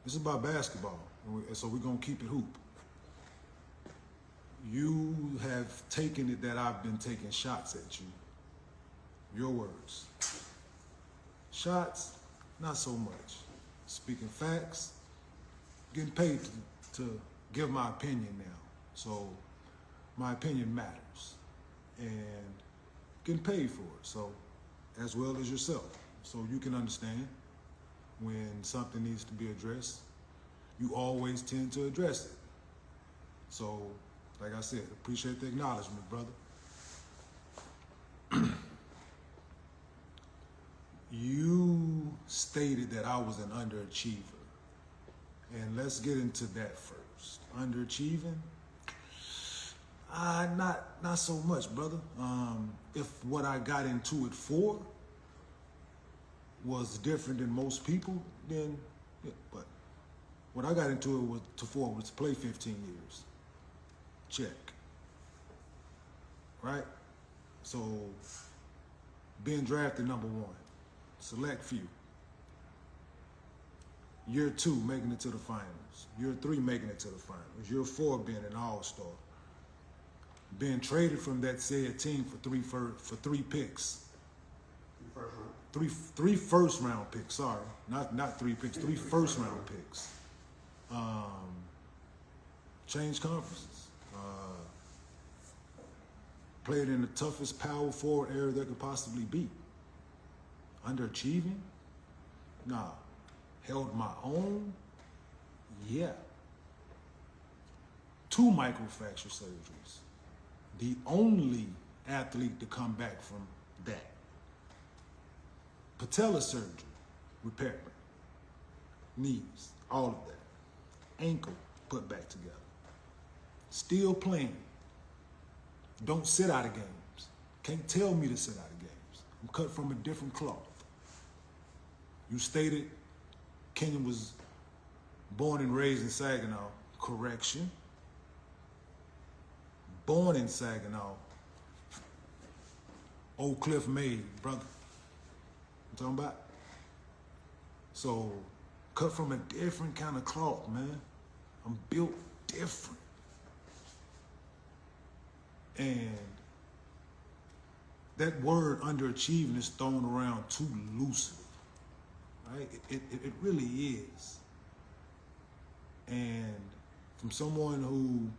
This is about basketball, and so we're gonna keep it hoop. You have taken it that I've been taking shots at you. Your words. Shots, not so much. Speaking facts, getting paid to give my opinion now. So my opinion matters. And getting paid for it, so as well as yourself. So you can understand when something needs to be addressed, you always tend to address it. So, like I said, appreciate the acknowledgement, brother. You stated that I was an underachiever. And let's get into that first. Underachieving? Not so much, brother. If what I got into it for was different than most people, then yeah, but what I got into it was to play 15 years. Check. Right? So being drafted number 1, select few. Year 2 making it to the finals. Year 3 making it to the finals. Year 4 being an all-star. Being traded from that said team for three picks. Three first round picks, sorry. Not 3 picks, 3 first round picks. Changed conferences. Played in the toughest power forward area there could possibly be. Underachieving? Nah. Held my own? Yeah. 2 microfracture surgeries. The only athlete to come back from that. Patella surgery, repair, knees, all of that. Ankle put back together. Still playing. Don't sit out of games. Can't tell me to sit out of games. I'm cut from a different cloth. You stated Kenyon was born and raised in Saginaw. Correction. Born in Saginaw. Oak Cliff made, brother. You talking about? So, cut from a different kind of cloth, man. I'm built different. And that word underachieving is thrown around too loosely, right? It really is. And from someone who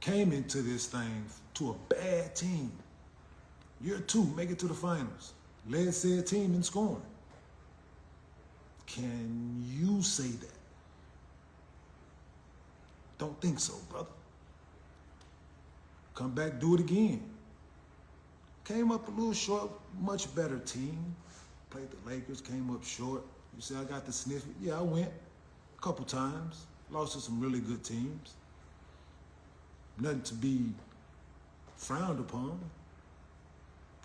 came into this thing to a bad team, year 2, make it to the finals, led said team in scoring. Can you say that? Don't think so, brother. Come back, do it again. Came up a little short, much better team. Played the Lakers, came up short. You say I got the sniff? Yeah, I went a couple times. Lost to some really good teams. Nothing to be frowned upon.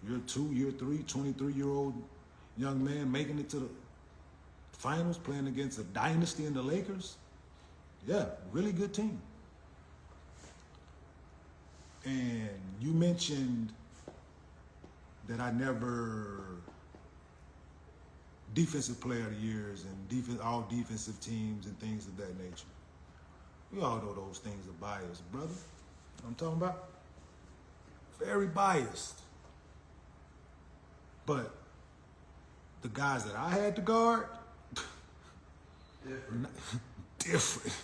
Year 2, year 3, 23-year-old young man making it to the finals, playing against a dynasty in the Lakers. Yeah, really good team. And you mentioned that I never defensive player of the years and all defensive teams and things of that nature. We all know those things are biased, brother. You know what I'm talking about? Very biased. But the guys that I had to guard, different.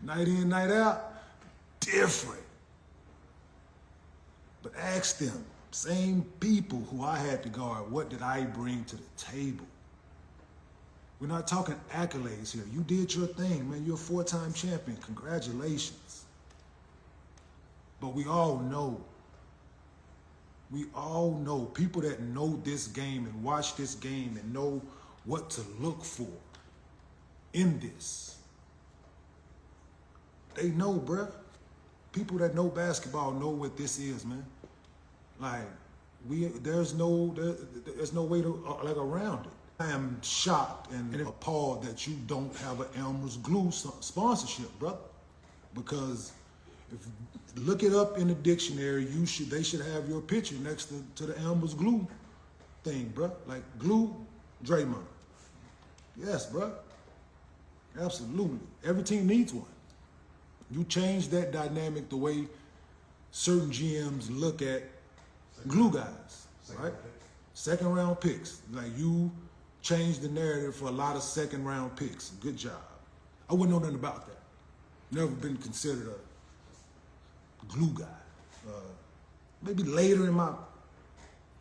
Night in, night out, different. But ask them, same people who I had to guard, what did I bring to the table? We're not talking accolades here. You did your thing, man. You're a 4-time champion. Congratulations. But we all know, people that know this game and watch this game and know what to look for in this. They know, bruh. People that know basketball know what this is, man. Like, there's no way to around it. I am shocked and appalled that you don't have an Elmer's Glue sponsorship, brother. Because if look it up in the dictionary, they should have your picture next to the Elmer's Glue thing, bro. Like glue, Draymond. Yes, bro. Absolutely. Every team needs one. You change that dynamic the way certain GMs look at glue guys, right? Second round picks. Like you changed the narrative for a lot of second round picks. Good job. I wouldn't know nothing about that. Never been considered a glue guy. Maybe later in my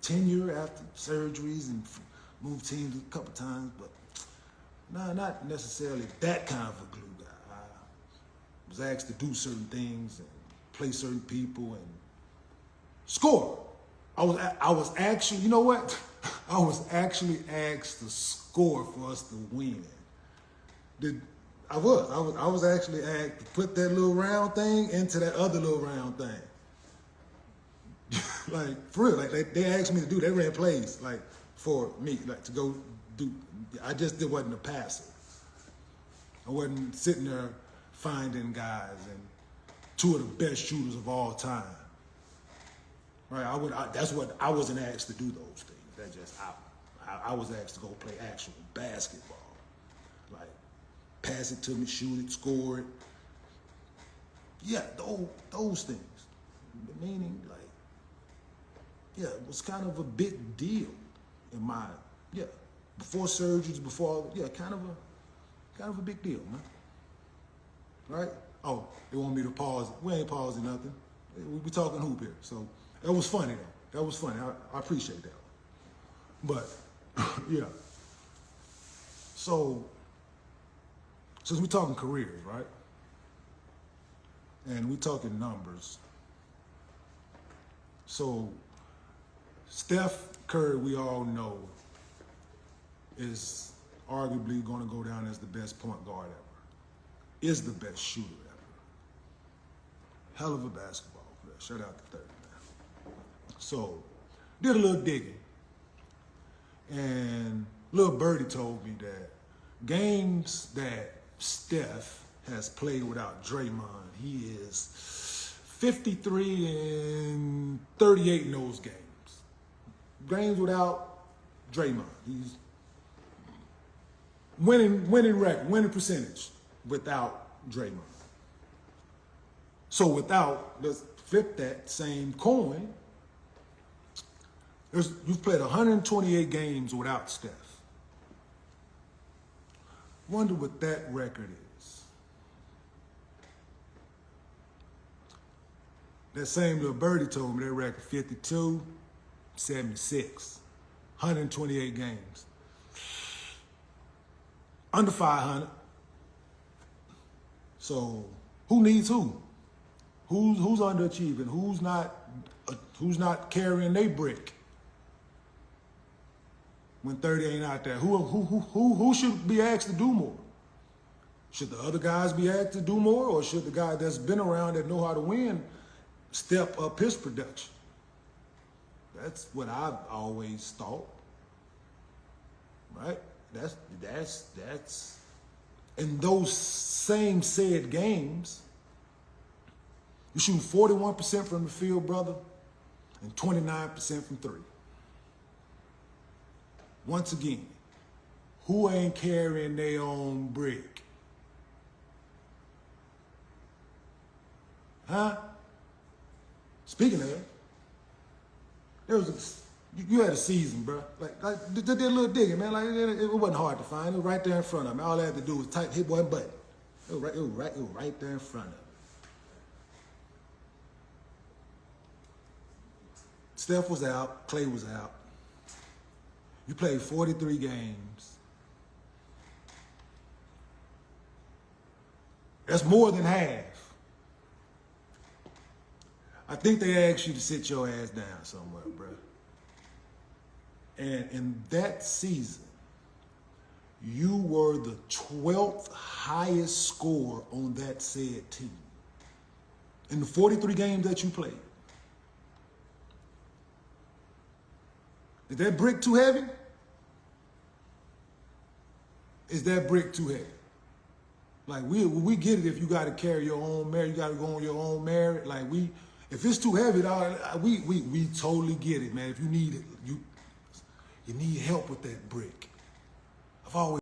tenure after surgeries and moved teams a couple times, but no, not necessarily that kind of a glue guy. I was asked to do certain things and play certain people and score. I was actually, you know what? I was actually asked to score for us to win. I was actually asked to put that little round thing into that other little round thing. Like, for real, like they asked me to do, they ran plays, like, for me, like, to go do. I just wasn't a passer. I wasn't sitting there finding guys and two of the best shooters of all time. Right? That's what I wasn't asked to do those things. That just I was asked to go play actual basketball. Like, pass it to me, shoot it, score it. Yeah, those things. Meaning, like, yeah, it was kind of a big deal in my, before surgeries, kind of a big deal, man. Right? Oh, they want me to pause. We ain't pausing nothing. We talking hoop here. So that was funny though. That was funny. I appreciate that. But yeah. So since we're talking careers, right? And we're talking numbers. So Steph Curry, we all know, is arguably going to go down as the best point guard ever. Is the best shooter ever. Hell of a basketball player. Shout out to 30, man. So, did a little digging. And little birdie told me that games that Steph has played without Draymond, he is 53 and 38 in those games. Games without Draymond. He's winning record, winning percentage without Draymond. So let's flip that same coin. You've played 128 games without Steph. Wonder what that record is. That same little birdie told me that record 52, 76, 128 games. Under 500. So who needs who? Who's underachieving? Who's not carrying their brick when 30 ain't out there? Who should be asked to do more? Should the other guys be asked to do more, or should the guy that's been around that know how to win step up his production? That's what I've always thought. Right? That's in those same said games, you shoot 41% from the field, brother, and 29% from three. Once again, who ain't carrying their own brick? Huh? Speaking of, you had a season, bro. Like did a little digging, man. Like it wasn't hard to find. It was right there in front of me. All I had to do was hit one button. It was right there in front of me. Steph was out. Clay was out. You played 43 games. That's more than half. I think they asked you to sit your ass down somewhere, bro. And in that season, you were the 12th highest scorer on that said team. In the 43 games that you played. Is that brick too heavy? Is that brick too heavy? Like we get it if you got to carry your own merit, you got to go on your own merit. Like if it's too heavy, we totally get it, man. If you need it, you need help with that brick. I've always